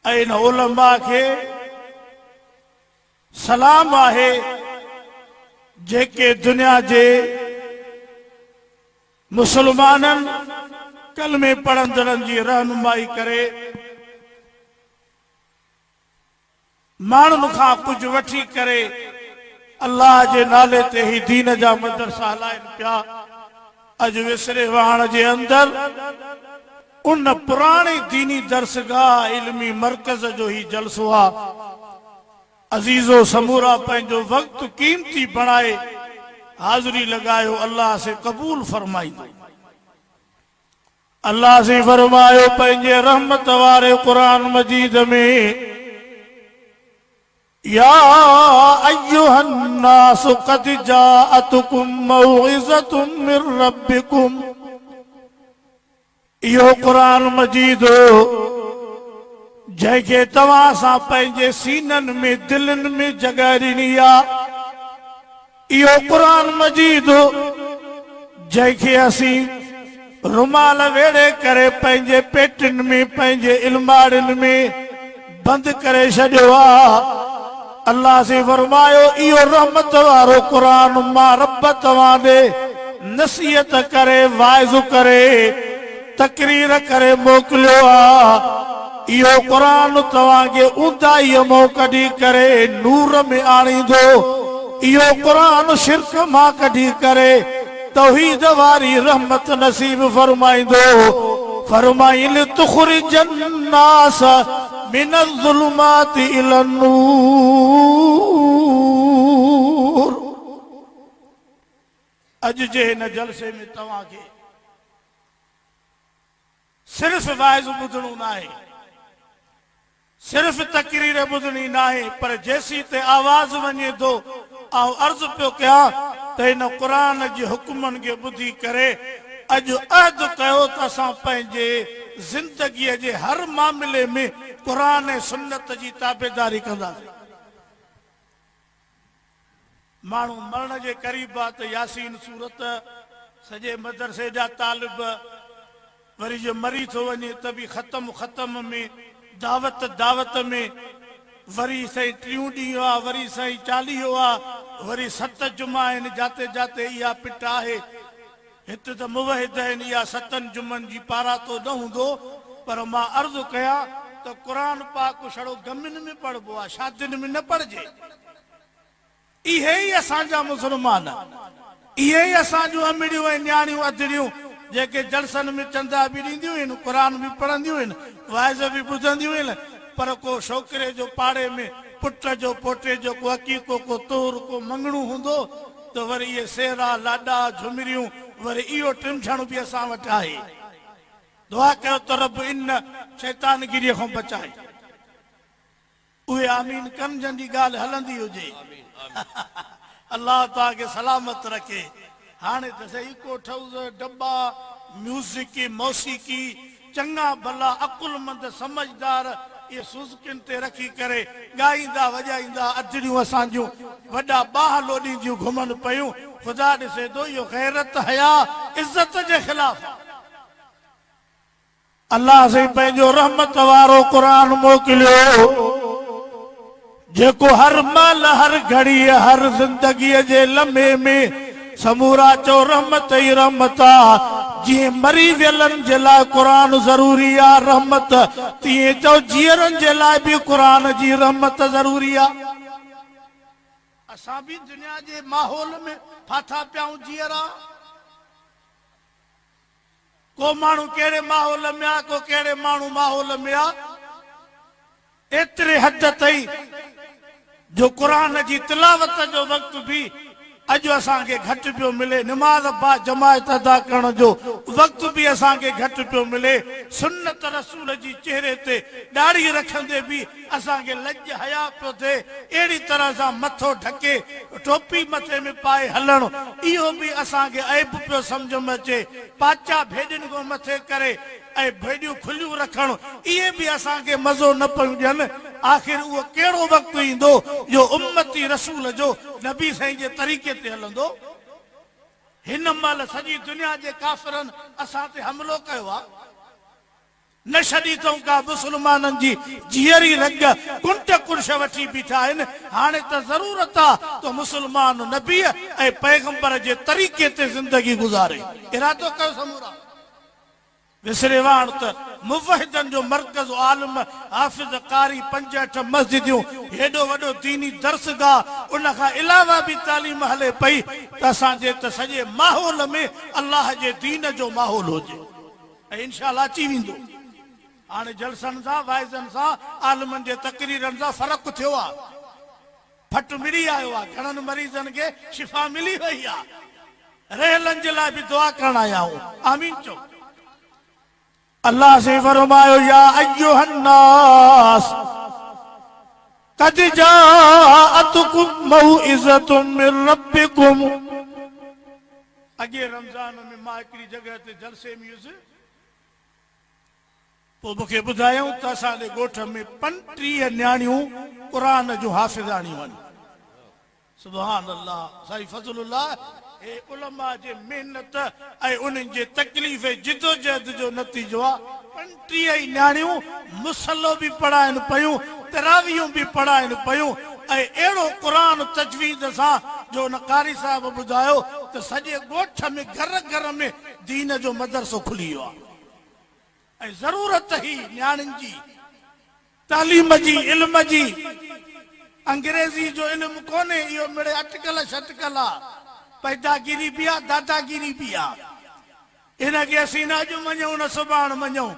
ऐं उलमा खे सलाम आहे जेके दुनिया जे मुसलमाननि कलमे पढ़ंदड़नि जी रहनुमाई करे माण्हुनि खां कुझु वठी करे अल्लाह जे नाले ते ही दीन जा मदरसा हलाइनि पिया। अॼु विसरे वहाण जे अंदर उन पुराणी दीनी दरसगाह इल्मी मरकज़ जो ही जलसो आहे। अजीजो समूरा पंहिंजो वक्त कीमती बणाए हाज़िरी लगायो, अल्लाह से कबूल फरमाईंदो। अल्लाह से फरमायो पंहिंजे रहमत वारे कुरान मजीद में, या अय्युहन नास क़द जाअतकुम मौइज़तुम मिर रब्बिकुम। इहो कुरान मजीद जंहिंखे तव्हां सां पंहिंजे सीननि में दिलनि में जॻह ॾिनी आहे। इहो कुरान मजीद जंहिंखे असीं रुमाल वेड़े करे पंहिंजे पेटनि में पंहिंजे इल्माड़ियुनि में बंदि करे छॾियो आहे। अल्लाह से फरमायो इहो रहमत वारो कुरान मां रब तव्हां ॾे नसीहत करे वाइज़ करे तकरीर करे मोकिलियो आहे। इहो कुरान तव्हांखे ऊंदाईअ मां कढी करे नूर में आणींदो। इहो कुरान शिरक मां कढी करे तौहीद वारी रहमत नसीब फरमाईंदो। फरमाइल तुखरिजन नास मिनल ज़ुलुमाति इलन नूर। अॼु जे हिन जलसे में तव्हांखे सिर्फ़ वाइज़ ॿुधणो न आहे, सिर्फ़ तकरीर ॿुधणी न आहे, पर जेसी ते आवाज़ वञे थो ऐं अर्ज़ पियो कयां त हिन क़ुरान जे हुकुमनि खे ॿुधी करे अॼु अहद कयो त असां पंहिंजे ज़िंदगीअ जे हर मामले में क़ुरान ऐं सुन्नत जी ताबेदारी कंदासीं। माण्हू मरण जे क़रीब आहे त यासीन सूरत सॼे मदरसे जा तालिब, वरी जो मरी थो वञे त बि ख़तम में दावत में, वरी साईं टियों ॾींहुं आहे, वरी साईं चालीहो आहे, वरी 7 जुमा आहिनि, जाते जाते इहा पिट आहे। हिते त मुवहिद आहिनि, इहा 7 जुमनि जी पारा तो न हूंदो। पर मां अर्ज़ु कयां त क़ुरान पाक छड़ो गमिन में पढ़बो आहे, शादियुनि में न पढ़जे। इहे ई असांजा मुसलमान, इहे ई असांजूं अमिड़ियूं ऐं न्याणियूं अधड़ियूं जेके जलसनि में चंदा बि ॾींदियूं आहिनि, क़ुरान बि पढ़ंदियूं आहिनि, वाइज़ बि ॿुधंदियूं आहिनि, पर को छोकिरे जो पाड़े में पुट जो पोटे जो को अकीको को तोर को मंगणो हूंदो त वरी इहे सेरा लाॾा झुमरियूं वरी इहो टिमझण बि असां वटि आहे। दुआ कयो त रब इन शैतानगिरीअ खां बचाए। उहे आमीन कनि जंहिंजी ॻाल्हि हलंदी हुजे। अल्लाह तव्हांखे सलामत रखे। हाणे त सही को ठऊज़ डब्बा म्यूज़िक मौसीकी चङा भला अकुलमंद समझदार ये सुज़किन ते रखी करे ॻाईंदा वॼाईंदा अधड़ियूं असांजूं वॾा बाह लोॾींदियूं घुमनि पयूं। ख़ुदा ॾिसे थो इहो ग़ैरत हया इज़त जे ख़िलाफ़। अल्लाह से पंहिंजो रहमत वारो क़ुरान मोकिलियो जेको हर महिल हर घड़ी हर ज़िंदगीअ जे लम्हे में समूरा चो रहमत ई रहमत आहे। जीअं मरी वियलनि जे लाइ क़ुरान ज़रूरी आहे रहमत, तीअं चओ जीअरनि जे लाइ बि क़ुरान जी रहमत ज़रूरी आहे। असां बि दुनिया जे माहौल में फाथा पियाऊं जीअरा। को माण्हू कहिड़े माहौल में आहे, को कहिड़े माण्हू माहौल में आहे। एतिरे हद ताईं जो क़ुरान जी तिलावत जो वक़्तु बि अॼु असांखे घटि पियो मिले, निमाज़ बा जमायत अदा करण जो वक़्तु बि असांखे घटि पियो मिले। सुन्नत रसूल जी चेहरे ते ॾाढ़ी रखंदे बि असांखे लज हया पियो थिए। अहिड़ी तरह सां मथो ढके टोपी मथे में पाए हलणु इहो बि असांखे ऐब पियो सम्झ में अचे। पाचा भेॼनि खां मथे करे ऐं भेॼियूं खुलियूं रखणु इहे बि असांखे मज़ो न पियूं ॾियनि। आख़िर उहो कहिड़ो वक़्तु ईंदो जो उम्मती रसूल जो नबी साईं जे तरीक़े ते हलंदो। हिन महिल सॼी दुनिया जे काफ़िरनि असां ते हमिलो कयो आहे। न छॾी अथऊं का मुस्लमाननि जी जीअरी रंग कुंट कुर्श वठी बीठा आहिनि। हाणे त ज़रूरत आहे त मुस्लमान नबी ऐं पैगंबर जे तरीक़े ते ज़िंदगी गुज़ारे। इरादो कयो समूरा विसरे वाण त मुवहिदनि जो मर्कज़ आलिम हाफ़िज़ कारी 5-8 मस्जिदियूं हेॾो वॾो दीनी दर्सगाह उन खां अलावा बि तालीम हले पई त असांजे त सॼे माहौल में अलाह जे दीन जो माहौल हुजे ऐं इंशाअल्लाह अची वेंदो। हाणे जलसनि सां वाइज़नि सां आलिमनि जे तकरीरनि सां फ़र्क़ु थियो आहे, फट मिली आयो आहे, घणनि मरीज़नि खे शिफ़ा मिली वई आहे। रहलनि जे लाइ बि दुआ करण आया आहियूं। आमीन चओ। अल्लाह से फरमायो या अय्युहन नास कद जाअतकुम मौइज़तुम मिन रब्बिकुम। अॻे रमज़ान में मां हिकिड़ी जॻह ते जलसे में हुयुसि, पोइ मूंखे ॿुधायूं त असांजे ॻोठ में 35 न्याणियूं क़ुरान जूं हाफ़िज़ाणियूं आहिनि। सुभान अल्लाह, साईं फज़लुल्लाह हे उलमा जे मेहनत ऐं उन्हनि जे तकलीफ़ जिदोजहद जो नतीजो आहे। 35 न्याणियूं मुसलो बि पढ़ाइनि पियूं, तरावियूं बि पढ़ाइनि पियूं ऐं अहिड़ो क़ुरान तजवीद सां जो न कारी साहिब ॿुधायो त सॼे ॻोठ में घर घर में दीन जो मदरसो खुली वियो आहे। ऐं ज़रूरत ही न्याणियुनि जी तालीम जी, इल्म जी। अंग्रेज़ी जो इल्म कोन्हे, इहो मिड़े अटकल शटकल आहे, पैदागिरी बि आहे, दादागिरी बि आहे। इनखे असीं न अॼु मञूं न सुभाणे मञूं।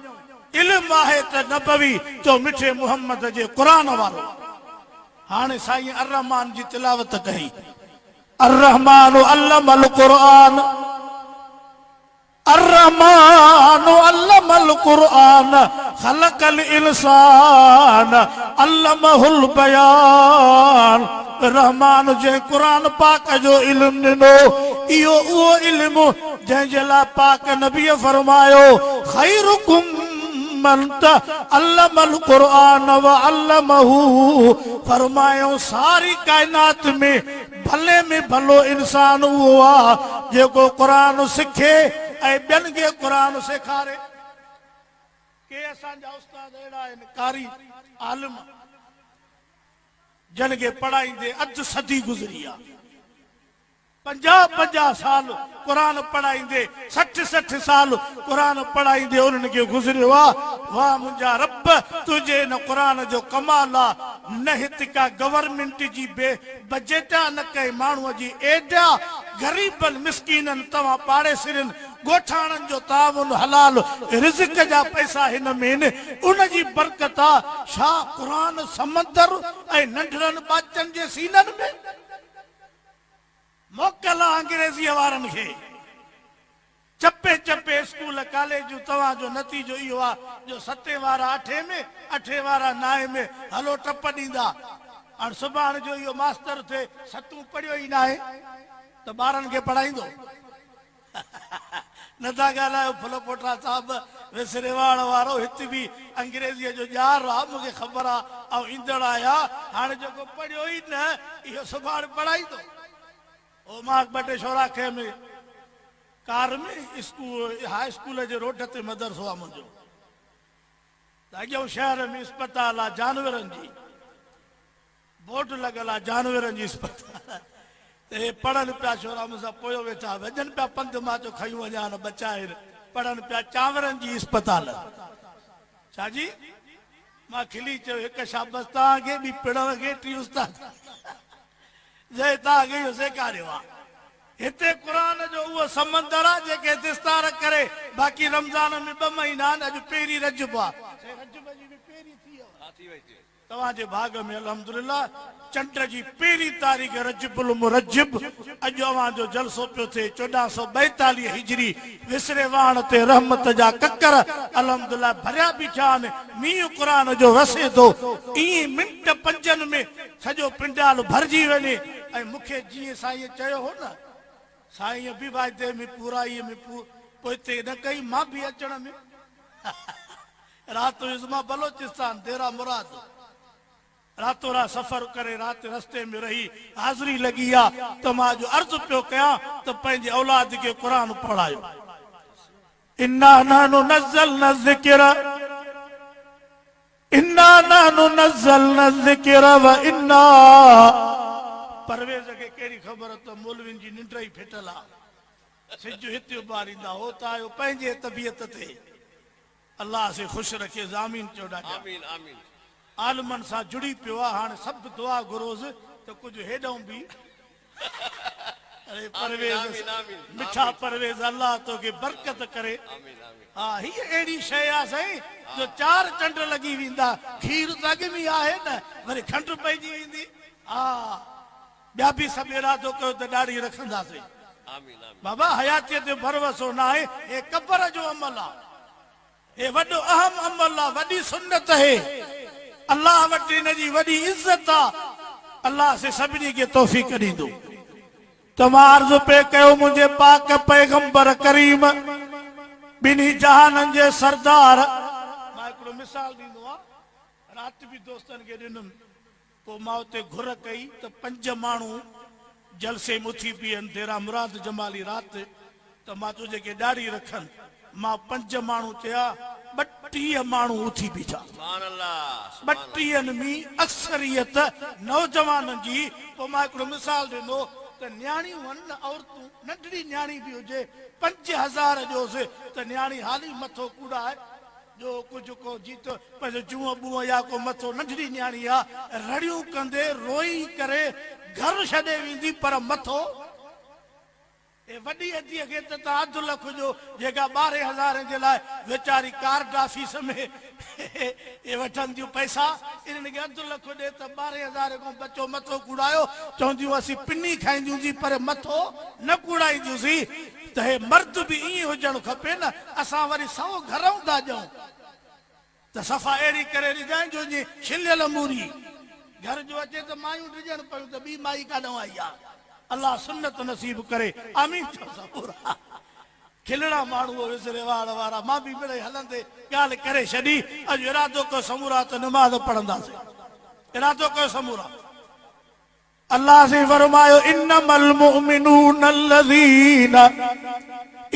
इल्म आहे त नबवी जो मिठे मुहम्मद जे क़ुरान वारो। हाणे साईं अर्रहमान जी तिलावत कई, अर्रहमान अल्लमल क़ुरान, अर्रहमान अल्लमल क़ुरान खलकल इंसान अल्लमहुल बयान। रहमान जे क़ुरान पाक जो इल्म ॾिनो, इहो उहो इल्म जंहिंजे लाइ पाक नबीअ फरमायो खैरुकुम मन अल्लमल क़ुरान व अल्लमहू। फरमायो सारी कायनात में भले में भलो इंसान उहो आहे जेको क़ुरान सिखे ऐं ॿियनि खे क़ुरान सेखारे। के असांजा उस्ताद अहिड़ा आहिनि कारी आलिम जिन खे पढ़ाईंदे अधु सदी गुज़री आहे। 50-50 साल क़ुरान पढ़ाईंदे, 60-60 साल क़ुरान पढ़ाईंदे उन्हनि खे गुज़रियो आहे। वाह मुंहिंजा रब, तुंहिंजे न क़ुरान जो कमाल आहे। न हिते का गवर्नमेंट जी बजट आहे, न कंहिं माण्हूअ जी एॾा ग़रीबनि मिसकीननि तव्हां पाड़े सिरनि ॻोठाणनि जो तावन हलाल रिज़्क जा पैसा हिन में आहिनि, उन जी बरकत आहे। छा क़ुरान समंदर ऐं नंढड़नि ॿाचनि जे सीननि में मोकल अंग्रेज़ीअ वारनि खे। चपे चपे स्कूल कॉलेजूं तव्हांजो नतीजो इहो आहे जो 7 वारा 8 में, 8 वारा 9 में हलो टप ॾींदा। हाणे सुभाणे जो इहो मास्तर थिए 7 पढ़ियो ई न आहे त ॿारनि खे पढ़ाईंदो? नथा ॻाल्हायो फुल पोटा साहिब, विसरेवाड़ वारो हिते बि अंग्रेज़ीअ जो ॼार आहे, मूंखे ख़बर आहे ऐं ईंदड़ आया। हाणे जेको पढ़ियो ई न इहो सुभाणे पढ़ाईंदो। ओ मां 2 शौराखे में कार में स्कूल हाई स्कूल जे रोड ते मदरसो आहे मुंहिंजो। अॻियां शहर में अस्पताल आहे जानवरनि जी, बोर्ड लॻल आहे जानवरनि जी अस्पताल। ते पढ़नि पिया छोरा मूंसां पोयो वेठा, वञनि पिया पंध मां चयो खयूं वञा न बचाए। पढ़नि पिया चांवरनि जी अस्पताल। छाजी? मां खिली चयो हिकु शाबस तव्हांखे बि पिणण खे 3 उस्ताद जंहिं तव्हांखे इहो सेखारियो आहे। हिते क़ुरान जो उहो समंदर आहे जेके दिस्तार करे। बाक़ी रमज़ान में 2 महीना आहिनि, अॼु पहिरीं रजब आहे। तव्हांजे भाग में अल्हम्दुलिल्लाह चंड जी 1 तारीख़ रजबुल मुरज्जिब अॼु अवां जो जलसो पियो थिए। 1442 हिजरी विसरे वाण ते रहमत जा ककर अल्हम्दुलिल्लाह भरिया बीठा आहिनि। मींहुं क़ुरान जो वसे थो, ईअं मिंट 5 में सॼो पिंडाल भरिजी वञे। ऐं मूंखे जीअं साईं चयो हो न, साईं बि वाइदे में पूराईअ में पोइ हिते न कई मां बि अचण में। राति मां बलोचिस्तान तेरा मुराद रातों रात सफ़र करे राति रस्ते में रही हाज़िरी लगी आहे त मां जो अर्ज़ पियो कयां त पंहिंजे औलाद खे क़ुरान पढ़ायो। इन्ना नहनु नज़्ज़लना ज़िक्र इन्ना नानु नज़्ज़लना ज़िक्र व इन्ना परवेज़ के केड़ी खबर तो मौलवीन जी निंड ही फिटल आ सिज हिते उबारींदा हो त आयो पंहिंजे तबियत ते अल्लाह से खुश रखे ज़ामीन चोड़ा आमीन आमीन आलमन सां जुड़ी पियो आहे हाणे सभु दुआ घुरोज़ त कुझु हेॾां बि अरे परवेज़ आमीन, आमीन, मिठा परवेज़ अल्लाह तोखे बरकत करे आमीन आमीन हाँ हीअ अहिड़ी शइ आहे साईं जो 4 चंड लॻी वेंदा खीर त अॻ में आहे न वरी खंडु पइजी वेंदी हा ॿिया बि सभु इरादो कयो त ॾाढ़ी रखंदासीं आमीन आमीन बाबा हयातीअ ते भरवसो न आहे हे कबर जो अमल आहे हे वॾो अहम अमल आहे वॾी सुन्नत आहे अल्लाह वटि हिन जी वॾी इज़त आहे अल्लाह से सभिनी खे तौफ़ीक़ ॾींदो तव्हां अर्ज़ु पे कयो मुंहिंजे पाक पैगंबर करीम ॿिन्ही जहाननि जे सरदार मां हिकिड़ो मिसाल ॾींदो आहियां राति बि दोस्तनि खे ॾिनुमि पोइ मां उते घुर कई त 5 माण्हू जलसे में उथी बीहनि तेरा मुराद जमाली राति त मां तुंहिंजे खे ॾाढ़ी रखनि मां 5 माण्हू चया 32 माण्हू उथी बीठा सुभान अल्लाह 32 में अक्सरियत नौजवाननि जी पोइ मां हिकिड़ो मिसाल ॾिनो त न्याणियूं आहिनि न औरतूं नंढड़ी न्याणी बि हुजे 5000 जो त न्याणी हाली मथो कूड़ाए जो कुझु को जीतो पंहिंजो जूअ बुअ या को मथो नंढड़ी न्याणी आहे रड़ियूं कंदे रोई करे घर छॾे वेंदी पर मथो ए वॾी अदीअ खे त तव्हां 2 लख जो जेका 12,000 जे लाइ वीचारी कार्ड ऑफिस में ये वठनि थियूं पैसा इन्हनि खे 2 लख ॾे त 12,000 खां बचो मथो कूड़ायो चवंदियूं असीं पिनी खाईंदियूंसीं पर मथो न कूड़ाईंदियूंसीं त हे मर्द बि ईअं हुजणु खपे न असां वरी 100 घरऊं था ॾियूं त सफ़ा अहिड़ी करे ॾिजाइनि जो जीअं छिलियल मूरी घर जो अचे त मायूं ॾिजनि पियूं त ॿी माई काॾों आई आहे अल्लाह सुन्नत नसीब करे आमीन खिलड़ा माण्हू विसरे वाड़ वारा मां बि मिड़े हलंदे ॻाल्हि करे छॾी अॼु इरादो कयो समूरा त नमाज़ पढ़ंदासीं इरादो कयो समूरा अल्लाह से फरमायो इन्नमल मुमिनून अल्लज़ीना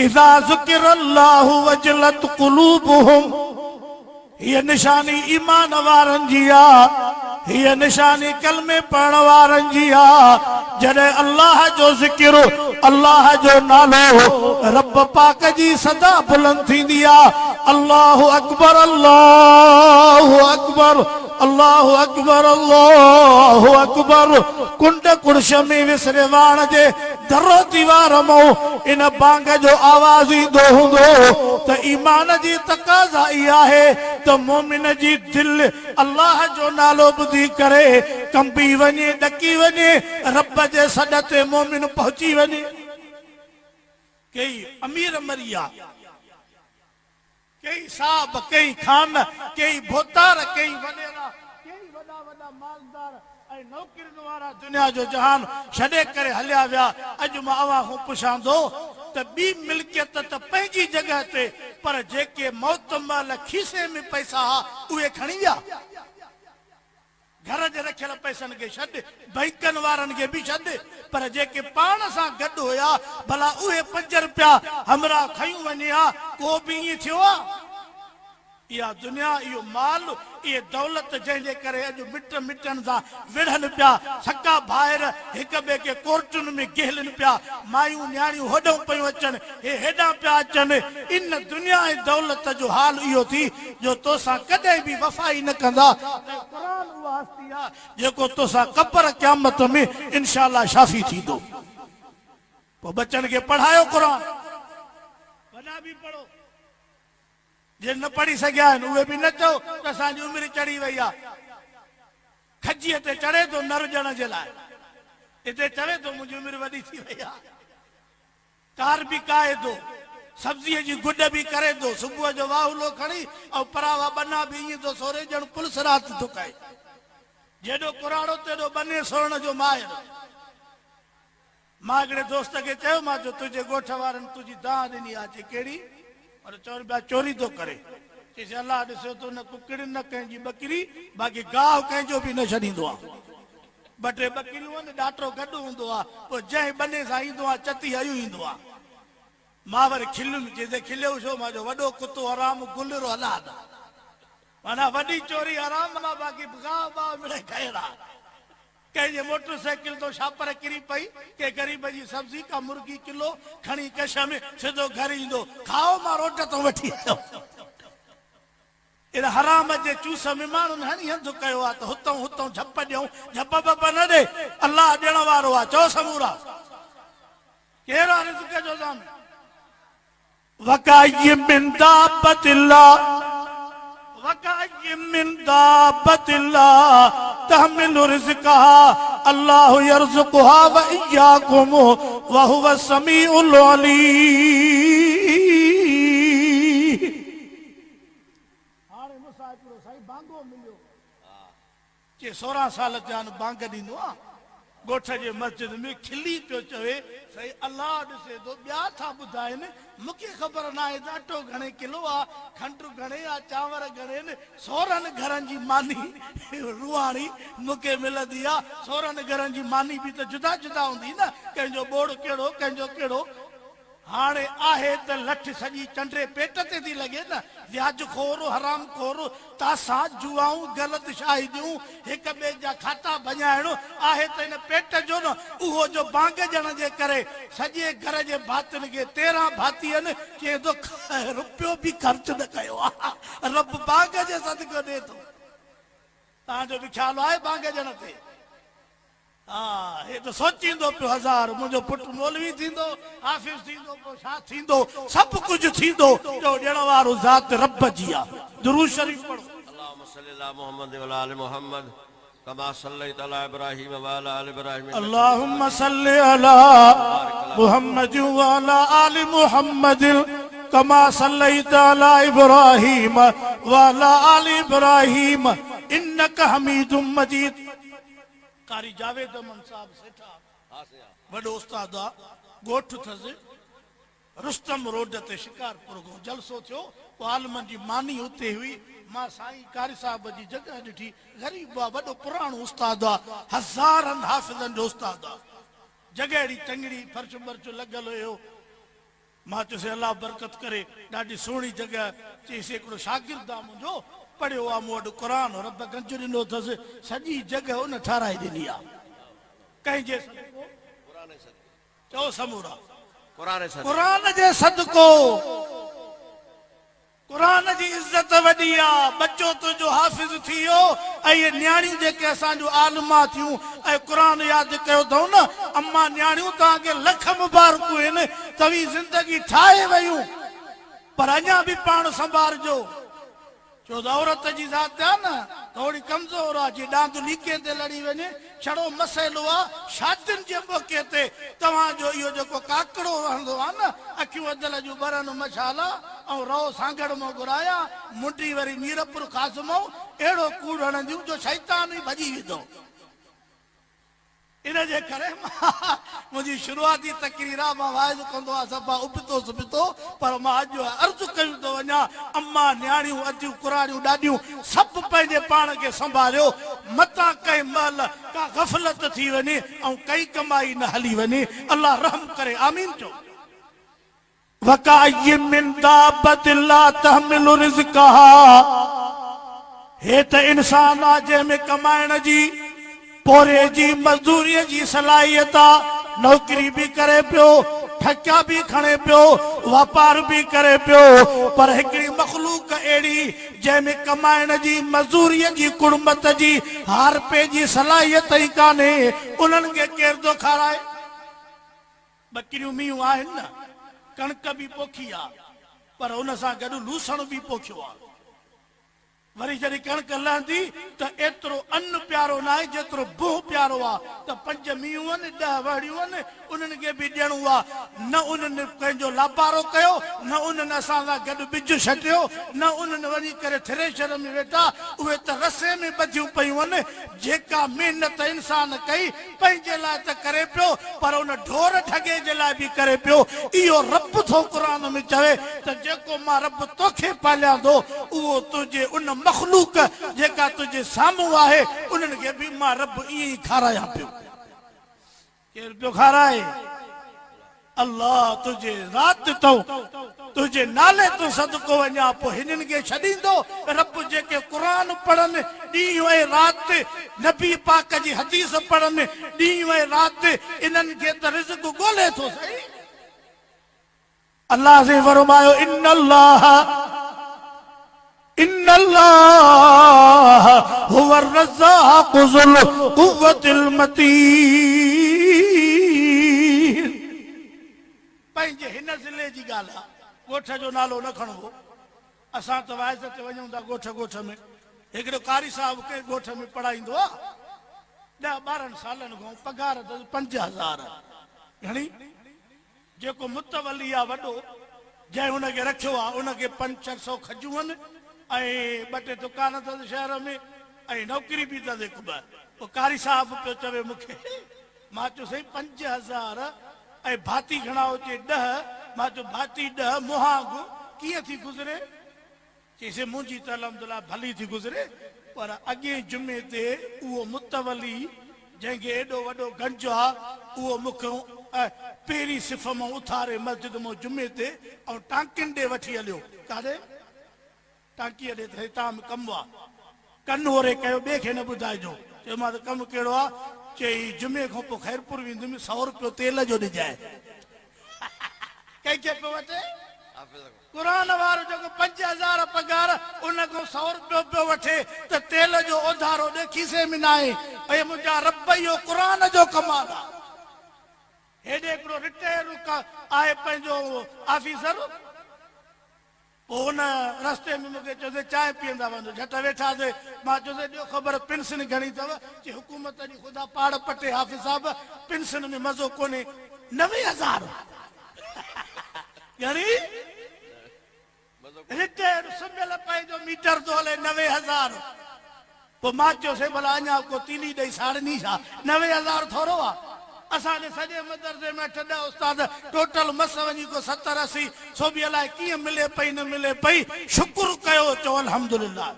इज़ा ज़ुकिरल्लाहु वजलत क़ुलूबुहुम ये निशानी ईमान वारन जी आहे ये निशानी कलमे पढ़ण वारन जी आहे जॾहिं अल्लाह जो ज़िक्र अल्लाह जो नालो रब पाक जी सदा बुलंद थींदी आहे अल्लाहु अकबर अल्लाहु अकबर अल्लाहु अकबर अल्लाहु अकबर कुंड कुर्श में विसरे वाण जे दरो दीवार मो इन बांग जो आवाज़ ईंदो हूंदो त ईमान जी तकाज़ा इहा आहे त मोमिन जी दिल अल्लाह जो नालो ॿुधी करे कंबी वञे ॾकी वञे रब जे सॾ ते मोमिन पहुची वञे कई अमीर मरिया कई साहब कई खान कई भोतार कई वॾेरा कई वॾा वॾा मालदार ऐं नौकरियुनि वारा दुनिया जो जहान छॾे करे हलिया विया अॼु मां अव्हां खां पुछां थो त ॿी मिल्कियत त पंहिंजी जॻह ते पर जेके मौत महिल खीसे में पैसा उहे खणी विया घर जे रखियल पैसनि खे छॾ बैंकनि वारनि खे बि छॾ पर जेके पाण सां गॾु हुया भला उहे 5 रुपया हमरा खयूं वञे हा को बि ईअं थियो आहे इहा दुनिया इहो माल ये दौलत जंहिंजे करे अॼु मिट मिटनि सां विढ़नि पिया सका भाइर हिक ॿिए खे कोर्टुनि में गेहलनि पिया मायूं न्याणियूं होॾो पियूं अचनि हे हेॾां पिया अचनि इन दुनिया ऐं दौलत जो हाल इहो थी जो तोसां कॾहिं बि वफ़ाई न कंदा क़ुरान उहा हस्ती आहे जेको तोसां कबर क़यामत में इंशाअल्लाह शाफ़ी थींदो पोइ बच्चनि खे पढ़ायो क़ुरान वॾा बि पढ़ो जे न पढ़ी सघिया आहिनि उहे बि न चओ त असांजी उमिरि चढ़ी वई आहे खजीअ ते चढ़े थो न रुजण जे लाइ हिते चवे थो मुंहिंजी उमिरि वॾी थी वई आहे कार बि काए थो सब्जीअ जी गुॾ बि करे थो सुबुह जो वाहुलो खणी ऐं परावा बना बि ईअं थो सोरे ॼण पुलिस राति थो कए जेॾो कुराड़ो तेॾो बने सोरण जो माहिर मां हिकिड़े दोस्त खे चयो मां जो तुंहिंजे ॻोठ वारनि तुंहिंजी दाह ॾिनी आहे चई कहिड़ी और चोर पिया चोरी तो करे चईसि अल्लाह ॾिसो तो न कुकड़ी न कंहिंजी बकरी बाक़ी गाह कंहिंजो बि न छॾींदो आहे 2-3 बकरियूं आहिनि ॾाटो गॾु हूंदो आहे पोइ जंहिं बने सां ईंदो आहे चती हयूं ईंदो आहे मां वरी खिलुमि चईसि खिलियो छो मां जो वॾो कुतो हराम गुलरो हलाद माना वॾी चोरी आराम मां बाक़ी बा मिले खैरा कंहिंजे मोटरसाइकिल तो छापर किरी पई के गरीब जी सब्जी का मुर्गी किलो खणी कश में सिधो घर ईंदो खाओ मां रोट तो वठी आयो इन हराम जे चूस में माण्हुनि हणी हंधु कयो आहे त हुतों हुतों झप ॾियूं झप बप न ॾे अल्लाह ॾियण वारो आहे चओ समूरा केरु आहे रिज़्क़ जो ज़ाम वकाई मिन दाबतिल्लाह वकाई मिन दाबतिल्लाह तहमिलु रिज़्क़हा अल्लाहु यर्ज़ुकुहा व इय्याकुम व हुवा समीउल अलीम। हाणे मुसाफ़िर साईं बांगो मिलियो के 16 साल जान बांग ॾींदो आहे गोठ जे मस्जिद में खिली पियो चवे सही अल्लाह ॾिसे थो ॿिया था ॿुधाइनि मूंखे ख़बर न आहे त अटो घणे किलो आहे खंडु घणे आहे चांवर घणे आहिनि 16 घरनि जी मानी रुहाणी मूंखे मिलंदी आहे 16 घरनि जी मानी बि त जुदा जुदा हूंदी न कंहिंजो ॿोड़ कहिड़ो कंहिंजो कहिड़ो हाणे आहे त लठ सॼी चंडे पेट ते थी लॻे न व्याज खोर हराम खोर तासा जुआऊं ग़लत शाहिदियूं हिक ॿिए जा खाता भञाइण आहे त हिन पेट जो न उहो जो बांग ॼण जे करे सॼे घर जे भातियुनि खे 13 भाती आहिनि कंहिं तो रुपयो बि ख़र्च न कयो आहे रब बांग जे सदको ॾे थो तव्हांजो बि ख़्यालु आहे बांग ॼण ते हाँ ये तो सोचींदो पियो हज़ार मुंहिंजो पुटु मौलवी थींदो हाफ़िज़ थींदो पोइ छा थींदो सभु कुझु थींदो जो ॾियण वारो ज़ात रब जी आहे दुरूद शरीफ़ पढ़ो अल्लाहुम्मा सल्लि अला मुहम्मद व आलि मुहम्मद कमा सल्लैत अला इब्राहीम व अला आलि इब्राहीम अल्लाहुम्मा सल्लि अला मुहम्मद व अला आलि मुहम्मद कमा सल्लैत अला इब्राहीम व अला आलि इब्राहीम इन्नका हमीदुम मजीद। कारी जावेद अमन साहब सेठा वॾो उस्ताद आहे ॻोठ अथसि रुस्तम रोड ते शिकारपुर को जलसो थियो आलमनि जी मानी उते हुई मां साईं कारी साहब जी जॻह ॾिठी ग़रीब आहे वॾो पुराणो उस्ताद आहे हज़ारनि हाफ़िज़नि जो उस्ताद आहे जॻह अहिड़ी चङड़ी फर्श वर्श लॻल हुयो मां चयोसि अलाह बरकत करे ॾाढी सुहिणी जॻह चईसि हिकिड़ो शागिर्द आहे मुंहिंजो पढ़ियो आहे मूं वटि क़ुरान रब गंज ॾिनो अथसि सॼी जॻह उन ठाराए ॾिनी आहे कंहिंजे चओ समूरा क़ुरान जे सदको क़ुरान जी इज़त वॾी आहे बच्चो तुंहिंजो हाफ़िज़ थी वियो ऐं इहे न्याणियूं जेके असांजो आलिमा थियूं ऐं क़ुरान यादि कयो अथऊं न अम्मा न्याणियूं तव्हांखे लख मुबारकूं आहिनि तव्हीं ज़िंदगी ठाहे वयूं पर अञा बि पाण संभालजो छो त औरत जी ज़ात आहे न थोड़ी कमज़ोर आहे जी ॾांद लीके ते लड़ी वञे छड़ो मसइलो आहे शादियुनि जे मौक़े ते तव्हांजो इहो जेको काकड़ो रहंदो आहे न अखियूं अदल जूं ॿरनि मशाला ऐं रओ सांगड़ मां घुराया मुंडी वरी मीरपुर ख़ासमऊं अहिड़ो कूड़ हणंदियूं जो शैतान ई भॼी वेंदो इन जे करे मुंहिंजी शुरूआती तकरीर आहे मां वाइद कंदो आहे सफ़ा उबितो सुबितो पर मां अॼु अर्ज़ु कयूं थो वञा अम्मा न्याणियूं अदियूं कुराड़ियूं ॾाढियूं सभु पंहिंजे पाण खे संभालियो मतां कंहिं महिल का गफ़लत थी वञे ऐं काई कमाई न हली वञे अल्लाह रहम करे आमीन चओ वकाई मिन दाबतिन ला तहमिलु रिज़्क़हा हे त इंसान आहे जंहिंमें कमाइण जी पोरे जी मजदूरी जी सलाहियत नौकरी भी करे पियो ठका भी खणे पियो व्यापार भी करे पियो पर हिकड़ी मखलूक अहिड़ी जंहिंमें कमाइण जी मजदूरी जी कुड़मत जी हारपे जी सलाहियत ई कान्हे उन्हनि खे केरु थो खाराए ॿकिरियूं मीहूं आहिनि न कणक भी पोखी आहे पर उन सां गॾु लूसण भी पोखियो आहे वरी जॾहिं कणक लहंदी त एतिरो अन्न प्यारो न आहे जेतिरो बोह प्यारो आहे त 5 मीहूं आहिनि 10 वहड़ियूं आहिनि उन्हनि खे बि ॾियणो आहे न उन्हनि पंहिंजो लापारो कयो न उन्हनि असां सां गॾु ॿिज छटियो न उन्हनि वञी करे थ्रेशर में वेठा उहे त रसे में ॿधियूं पयूं आहिनि जेका महिनत इंसान कई पंहिंजे लाइ त करे पियो पर उन ढोर ठगे जे लाइ बि करे पियो इहो रब थो क़ुरान में चवे त जेको मां रब तोखे पालियां थो उहो तुंहिंजे उन मखलूक जेका तुझे साम्हूं आहे उन्हनि खे बि मां रब ईअं ई खारायां पियो केरु पियो खाराए अल्लाह तुझे रात तो तुझे नाले तो सदको वञा पोइ हिननि खे छॾींदो रब जेके क़ुरान पढ़नि ॾींहुं ऐं राति नबी पाक जी हदीस पढ़नि ॾींहुं ऐं राति इन्हनि खे त रिज़्क़ ॻोल्हे थो सही अल्लाह से फरमायो इन्नल्लाह हुवर रज़्ज़ाक़ु ज़ुल क़ुव्वतिल मतीन पंहिंजे हिन ज़िले जी ॻाल्हि आहे ॻोठ जो नालो न खणबो असां त वाइज़ ते वञूं था ॻोठ में हिकिड़ो कारी साहिब के ॻोठ में पढ़ाईंदो आहे 10-12 सालनि खां पघार 5,000 घणी जेको मुतवली आहे वॾो जंहिं हुनखे रखियो आहे उनखे 500-600 खजूं आहिनि ऐं 2 टे दुकान अथसि शहर में ऐं नौकिरी बि अथसि हिकु ॿ पोइ कारी साहिब पियो चवे मूंखे मां चयो साईं 5,000 ऐं भाती घणा हुजे 10 मां चयो भाती 10 मुहांग कीअं थी गुज़रे चईसि मुंहिंजी त अलहमदुलिल्लाह भली थी गुज़रे पर अॻे जुमे ते उहो मुतवली जंहिंखे एॾो वॾो गंज आहे उहो मूंखे पहिरीं सिफ़ मां उथारे मस्जिद मां जुमे ते ऐं टांकियुनि ॾे वठी हलियो काॾे टांकीअ ॾे त हितां कमु आहे कन ओरे कयो ॿिए खे न ॿुधाइजो चयोमां त कमु कहिड़ो आहे चई जुमे खां पोइ ख़ैरपुर वेंदुमि 100 रुपयो तेल जो ॾिजाए कंहिंखे पियो वठे क़ुरान वारो जेको 5,000 पघार उन खां 100 रुपयो पियो वठे त तेल जो ओधारो ॾे खीसे में न आहे ऐं मुंहिंजा रब इहो क़ुरान जो कमाल आहे हेॾे हिकिड़ो रिटायर आहे पंहिंजो ऑफिसर पोइ हुन रस्ते में मूंखे चयोसि चांहि पीअंदा वञो झट वेठासीं मां चयोसि ॾियो ख़बर पेंशन घणी अथव चई हुकूमत जी ख़ुदा पाड़ पटे हाफ़िज़ साहिब पेंशन में मज़ो कोन्हे 90,000 घणी रिटायर सुमियल पंहिंजो मीटर थो हले 90,000 पोइ मां चयोसि भला अञा को तीली ॾेई साड़नी छा 90,000 थोरो आहे असांजे सॼे मदरसे में 8-10 उस्ताद टोटल मस वञी को 70-80 सो बि अलाए कीअं मिले पई न मिले पई शुक्र कयो चओ अल्हम्दुलिल्लाह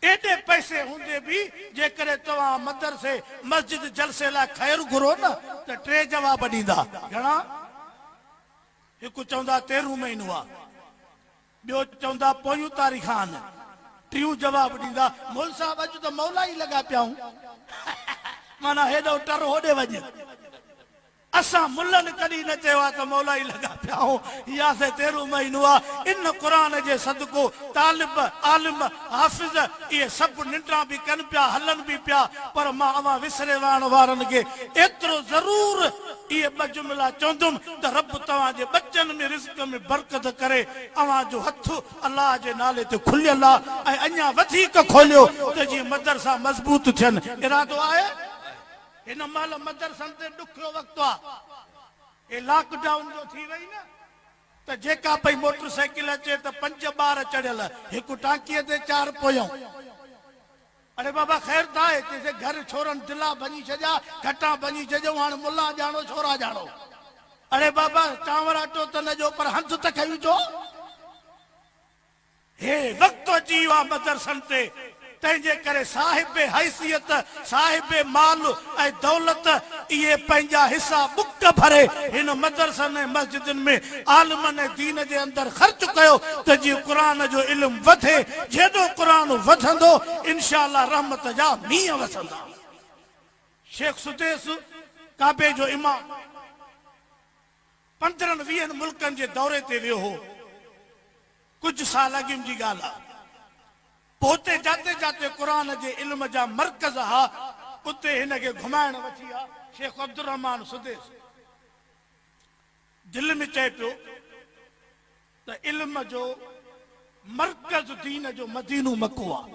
एॾे पैसे हूंदे बि जेकॾहिं तव्हां मदरसे मस्जिद जलसे लाइ ख़ैर घुरो न त 3 जवाब ॾींदा घणा हिकु चवंदा 13 महीनो आहे ॿियो चवंदा पोयूं तारीख़ आहिनि 3 जवाब ॾींदा मोल साहिब अॼु त मौला ई लॻा पियाऊं माना हेॾो टर होॾे वञ असां मुल्लनि कॾहिं न चयो आहे त मौला ई लॻा पिया आहियूं या से 13 महीनो आहे इन क़ुरान जे सदको तालिब आलिम हाफ़िज़ इहे सभु निंड्रा बि कनि पिया हलनि बि पिया पर मां अवां विसरे वञण वारनि खे एतिरो ज़रूर इहे 2 जुमिला चवंदुमि त रब तव्हांजे बचनि में रिज़्क़ में बरकत करे अवां जो हथ अलाह जे नाले ते खुलियल आहे ऐं अञा वधीक खोलियो त जीअं मदरसा मज़बूत थियनि इरादो आहे हिन महिल मदरसनि ते ॾुखियो वक़्तु आहे हे लॉकडाउन जो थी वई न त जेका पई मोटरसाइकिल अचे त 5 ॿार चढ़ियल हिकु टांकीअ ते 4 पोयूं अरे बाबा ख़ैर त आहे चइसे घर छोरनि दिला भञी छॾिया घटा भञी छॾियो हाणे मुला ॼाणो छोरा ॼाणो अरे बाबा चांवर अटो त न जो पर हंधु त खयूं जो हे वक़्तु अची वियो आहे मदरसनि ते तंहिंजे करे साहिब हैसियत साहिब माल ऐं दौलत इहे पंहिंजा हिसा बुक भरे हिन मदरसनि ऐं मस्जिदनि में आलिमनि ऐं दीन जे अंदरि ख़र्च कयो त जीअं क़ुरान जो इल्मु वधे जेॾो क़ुरान वधंदो इंशाअल्लाह रहमत जा मींहं वसंदा शेख सुदेस काबे जो इमाम 15-20 मुल्कनि जे दौरे ते वियो हो कुझु साल अॻु जी ॻाल्हि आहे पोते जाते जाते क़ुरान जे इल्म जा मरकज़ हा उते हिन खे घुमाइण वठी आ शेख अब्दुल रहमान सुदेस दिल में चए पियो त इल्म जो मरकज़ दीन जो मदीनो मको आहे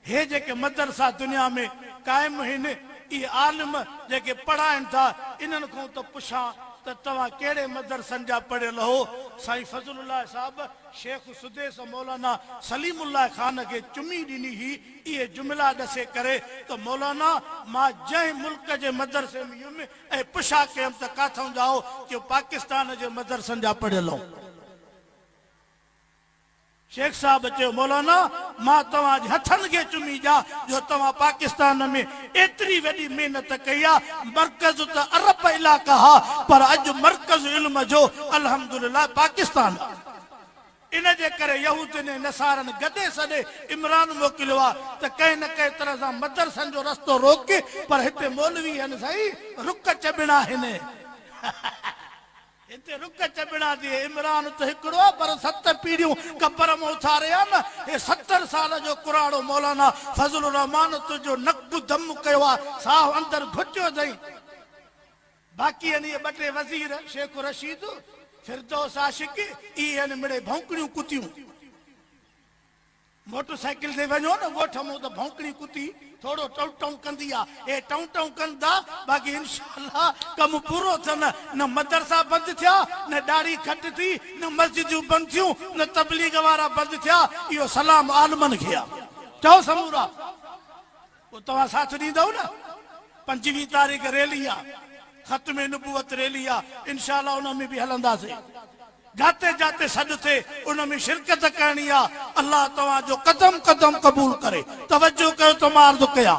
हे जेके मदरसा दुनिया में क़ाइम आहिनि इहे आलिम जेके पढ़ाइनि था इन्हनि खां त पुछां त तव्हां कहिड़े मदरसनि जा पढ़ियल हो साईं फज़लुल्लाह साहब शेख सुदेस मौलाना सलीमुल्लाह खान खे चुमी ॾिनी ही इहे जुमिला ॾसे करे त मौलाना मां जंहिं मुल्क जे मदरसे में हुयुमि ऐं पुछा कयुमि त काथां जाओ कि पाकिस्तान जे मदरसनि जा पढ़ियल हो शेख साहब चयो मौलाना मां तव्हांजे हथनि खे चुमी ॾियां जो तव्हां पाकिस्तान में एतिरी वॾी महिनत कई आहे। मर्कज़ त अरब इलाइक़ा हा पर अॼु मर्कज़ इल्म जो अल्हम्दुलिल्लाह पाकिस्तान। इन जे करे यहूदियुनि नसारनि गॾे सॾे इमरान मोकिलियो आहे त कंहिं न कंहिं तरह सां मदरसनि जो रस्तो रोके, पर हिते मौलवी आहिनि साईं रुक चबिणा आहिनि। हिते रुक चबिणा थी। इमरान त हिकिड़ो आहे पर 7 पीढ़ियूं कबर में उथारिया न। हे 70 साल जो कुराड़ो मौलाना फज़लुर रहमान तुंहिंजो नक दम कयो आहे, साहु अंदरि घुटियो अथई। बाक़ी आहिनि इहे 2 टे वज़ीर, शेख रशीद फिरदौस आशिक, इहे आहिनि मिड़े भौंकड़ियूं कुतियूं। मोटरसाइकिल ते वञो न ॻोठ मूं त भौंकड़ी कुती थोड़ो टऊ टऊ कंदी आहे। हे टऊ टऊ कंदा, बाक़ी इंशाअल्लाह कमु पूरो थियनि। न मदरसा बंदि थिया, न ॾाढ़ी खट थी, न मस्जिदूं बंदि थियूं, न तबलीग वारा बंदि थिया। इहो सलाम आलमनि खे आहे। चओ समूरा पोइ तव्हां साथ ॾींदव न। 25 तारीख़ रैली आहे, ख़त्म नबूवत रैली आहे, इंशाअल्लाह उन में बि हलंदासीं। जाते जाते सॾ थे उन में शिरकत करणी आहे। अल्लाह तव्हांजो कदम कदम क़बूल करे। तवज्जो कयो त मां अर्ज़ु कयां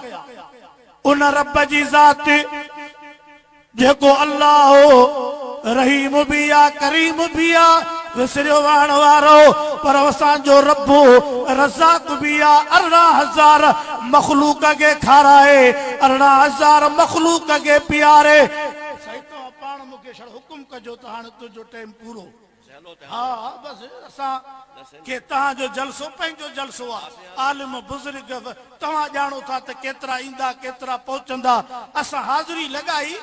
उन रब जी ज़ात जेको अल्लाह रहीम भी आहे, करीम भी आहे, विसरियो वहण वारो, पर असांजो रब रज़ाक भी आहे। 18,000 मखलूक खे खाराए, 18,000 मखलूक खे पियारे। सही तो पाण मूंखे हुकुम कजो त हाणे तुंहिंजो टाइम पूरो। हाँ बस असां के तव्हांजो जलसो पंहिंजो जलसो आहे। आलिम बुज़ुर्ग तव्हां ॼाणो था त केतिरा ईंदा केतिरा पहुचंदा। असां हाज़िरी लॻाई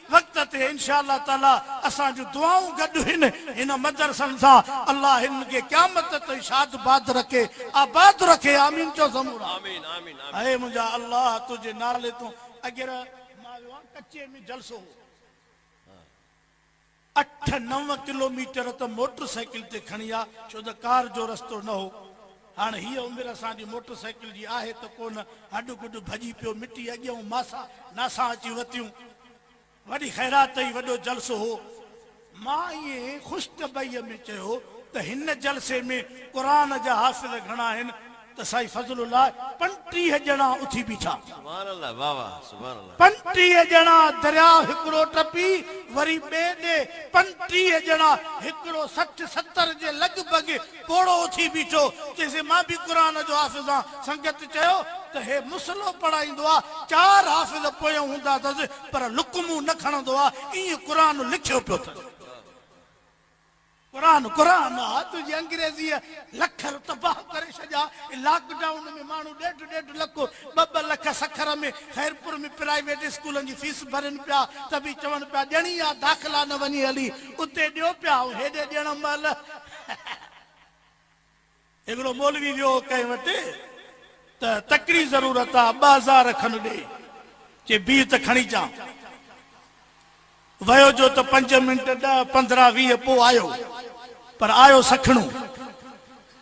वक़्त ते इंशाअल्लाह ताला असां जो दुआऊं गॾु हिन हिन मदरसनि सां अल्लाह हिन खे क़यामत ताईं शाद बाद रखे, आबाद रखे। आमीन चओ समूरा। आमीन आमीन आमीन। ऐ मुंहिंजा अल्लाह तुंहिंजे नाले तूं अॻिर मां वियो आहियां कच्चे में जलसो 8-9 किलोमीटर त मोटरसाइकिल ते खणी आ, छो त कार जो रस्तो न हो। हाणे हीअ उमिरि असांजी मोटरसाइकिल जी आहे त कोन, हॾु गुॾु भॼी पियो, मिटी अॻियां मासा नासा अची वतियूं। वॾी ख़ैरात ई वॾो जलसो हो। मां ईअं ख़ुशतबईअ में चयो त हिन जलसे में क़ुरान जा हाफ़िज़ घणा आहिनि त साईं फज़लुल्लाह 35 ॼणा उथी बीठा। सुभान अल्लाह, वाह वाह, सुभान अल्लाह। 35 ॼणा दरिया हिकिड़ो टपी वरी ॿिए ॾे 35 ॼणा हिकिड़ो 60-70 जे लॻभॻि पोड़ो उथी बीठो। चइसि मां बि क़ुरान जो हाफ़िज़ आहियां। संगत चयो त हे मुसलो पढ़ाईंदो आहे, 4 हाफ़िज़ पोयां हूंदा अथसि पर लुकमूं न खणंदो आहे। ईअं क़ुरान लिखियो पियो अथसि। क़ुरान क़ुरान आहे। तुंहिंजी अंग्रेज़ीअ लख तबाह करे छॾिया। लॉकडाउन में माण्हू 1.5 लख 2 लख सखर में ख़ैरपुर में प्राइवेट स्कूलनि जी फीस भरनि पिया त बि चवनि पिया ॾियणी आहे, दाख़िला न वञी हली उते ॾियो पिया। ऐं हेॾे ॾियण महिल हिकिड़ो मौलवी वियो कंहिं वटि त तकड़ी ज़रूरत आहे, 2000 खनि ॾे। चए बीह त खणी अचां। वयो जो त 5 मिंट 10 15 20 पोइ आयो, पर आयो सखणो।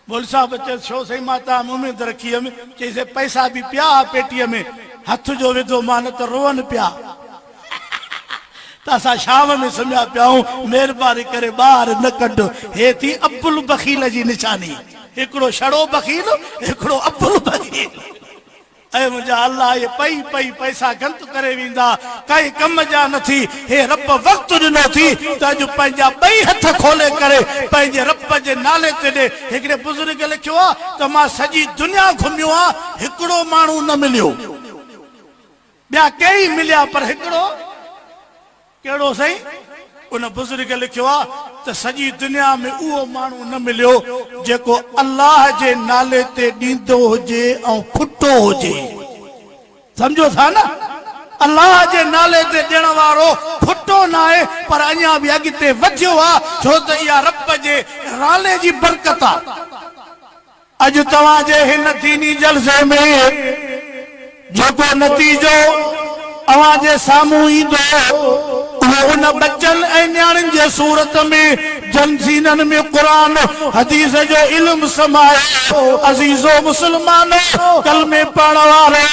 बोल साहब चए छो सही माता उम्मीद रखी हुअमि। चईसे पैसा बि पिया पेटीअ में, हथ जो विधो मान त रोअनि पिया। त असां शाम में सुम्हिया पियाऊं। महिरबानी करे ॿाहिरि न कढ। हे थी अब्दुल बखील जी निशानी। हिकिड़ो छड़ो बखील, हिकिड़ो अब्दुल बखील। ऐं मुंहिंजा अल्लाह ये पई पई पैसा गंत करे वेंदा, काई कम जा न थी। हे रब वक़्तु ॾिनो थी त अॼु पंहिंजा 2 हथ खोले करे पंहिंजे रब जे नाले ते ॾे। हिकिड़े बुज़ुर्ग लिखियो आहे त मां सॼी दुनिया घुमियो आहे, हिकिड़ो माण्हू न मिलियो। ॿिया कई मिलिया पर हिकिड़ो कहिड़ो सही। उन बुज़ुर्ग लिखियो आहे त सॼी दुनिया में उहो माण्हू न मिलियो जेको अल्लाह जे नाले ते ॾींदो हुजे ऐं खुटो हुजे। सम्झो था न, अल्लाह जे नाले ते ॾियण वारो खुटो न आहे पर अञा बि अॻिते वधियो आहे, छो त इहा रब जे नाले जी बरकत आहे। अॼु तव्हांजे हिन दीनी जलसे में जेको नतीजो अवां जे साम्हूं ईंदो उन बच्चन ऐं न्याणियुनि जे सूरत में जनसीननि में क़ुरान हदीस जो इल्म समायो। अज़ीज़ो मुसलमानो, कलमे पढ़ण वारो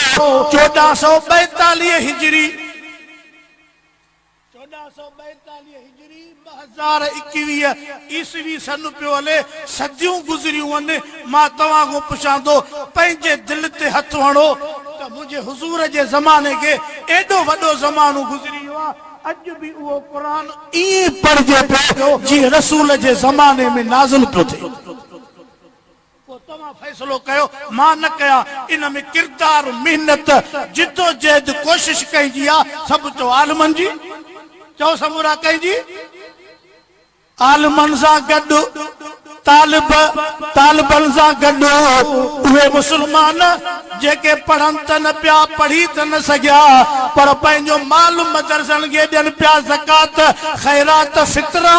1442 हिजरी 1442 हिजरी 2021 ईस्वी सन पियो हले, सदियूं गुज़रियूं आहिनि। मां तव्हां खां पुछां थो, पंहिंजे दिलि ते हथु हणो त मुंहिंजे हुज़ूर जे ज़माने खे एॾो वॾो ज़मानो गुज़री वियो आहे, अॼु बि उहो क़ुरान ईअं पढ़िजे पियो जीअं रसूल जे ज़माने में नाज़िल पियो थिए। पोइ तव्हां फ़ैसिलो कयो, मां न कयां। इन में किरदार, मेहनत, जिदोजहद, कोशिश कई आहे। सभु चओ आलमनि जी, चओ समूरा कंहिंजी, आलमनि सां गॾु तालिबनि सां गॾु उहे मुस्लमान जेके पढ़नि त न पिया, पढ़ी त न सघिया, पर पंहिंजो माल मदरसनि खे ॾियनि पिया, ज़कात, ख़ैरात, फितरा।